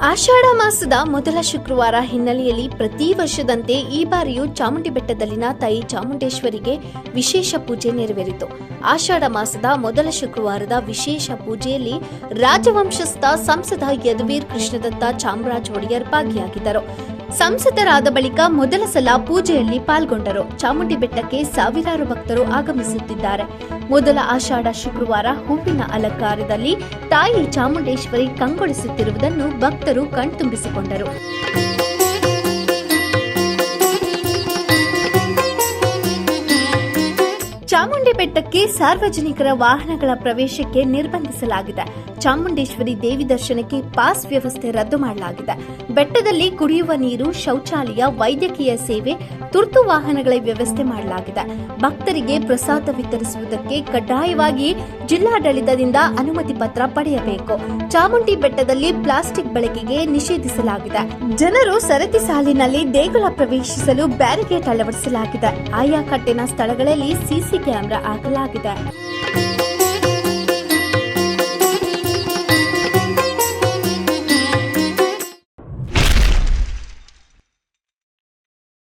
ಆಷಾಢ ಮಾಸದ ಮೊದಲ ಶುಕ್ರವಾರ ಹಿನ್ನೆಲೆಯಲ್ಲಿ ಪ್ರತಿ ವರ್ಷದಂತೆ ಈ ಬಾರಿಯೂ ಚಾಮುಂಡಿ ಬೆಟ್ಟದಲ್ಲಿನ ತಾಯಿ ಚಾಮುಂಡೇಶ್ವರಿಗೆ ವಿಶೇಷ ಪೂಜೆ ನೆರವೇರಿತು. ಆಷಾಢ ಮಾಸದ ಮೊದಲ ಶುಕ್ರವಾರದ ವಿಶೇಷ ಪೂಜೆಯಲ್ಲಿ ರಾಜವಂಶಸ್ಥ ಸಂಸದ ಯದುವೀರ್ ಕೃಷ್ಣದತ್ತ ಚಾಮರಾಜ ಒಡೆಯರ್ ಭಾಗಿಯಾಗಿದ್ದರು. ಸಂಸದರಾದ ಬಳಿಕ ಮೊದಲ ಸಲ ಪೂಜೆಯಲ್ಲಿ ಪಾಲ್ಗೊಂಡರು. ಚಾಮುಂಡಿ ಬೆಟ್ಟಕ್ಕೆ ಸಾವಿರಾರು ಭಕ್ತರು ಆಗಮಿಸುತ್ತಿದ್ದಾರೆ. ಮೊದಲ ಆಷಾಢ ಶುಕ್ರವಾರ ಹೂವಿನ ಅಲಂಕಾರದಲ್ಲಿ ತಾಯಿ ಚಾಮುಂಡೇಶ್ವರಿ ಕಂಗೊಳಿಸುತ್ತಿರುವುದನ್ನು ಭಕ್ತರು ಕಣ್ತುಂಬಿಸಿಕೊಂಡರು. ಚಾಮುಂಡಿ ಬೆಟ್ಟಕ್ಕೆ ಸಾರ್ವಜನಿಕರ ವಾಹನಗಳ ಪ್ರವೇಶಕ್ಕೆ ನಿರ್ಬಂಧಿಸಲಾಗಿದೆ. ಚಾಮುಂಡೇಶ್ವರಿ ದೇವಿ ದರ್ಶನಕ್ಕೆ ಪಾಸ್ ವ್ಯವಸ್ಥೆ ರದ್ದು ಮಾಡಲಾಗಿದೆ. ಬೆಟ್ಟದಲ್ಲಿ ಕುಡಿಯುವ ನೀರು, ಶೌಚಾಲಯ, ವೈದ್ಯಕೀಯ ಸೇವೆ, ತುರ್ತು ವಾಹನಗಳ ವ್ಯವಸ್ಥೆ ಮಾಡಲಾಗಿದೆ. ಭಕ್ತರಿಗೆ ಪ್ರಸಾದ ವಿತರಿಸುವುದಕ್ಕೆ ಕಡ್ಡಾಯವಾಗಿ ಜಿಲ್ಲಾಡಳಿತದಿಂದ ಅನುಮತಿ ಪತ್ರ ಪಡೆಯಬೇಕು. ಚಾಮುಂಡಿ ಬೆಟ್ಟದಲ್ಲಿ ಪ್ಲಾಸ್ಟಿಕ್ ಬಳಕೆಗೆ ನಿಷೇಧಿಸಲಾಗಿದೆ. ಜನರು ಸರತಿ ಸಾಲಿನಲ್ಲಿ ದೇಗುಲ ಪ್ರವೇಶಿಸಲು ಬ್ಯಾರಿಕೇಡ್ ಅಳವಡಿಸಲಾಗಿದೆ. ಆಯಾ ಕಟ್ಟಿನ ಸ್ಥಳಗಳಲ್ಲಿ ಸಿಸಿ ಕ್ಯಾಮೆರಾ ಹಾಕಲಾಗಿದೆ.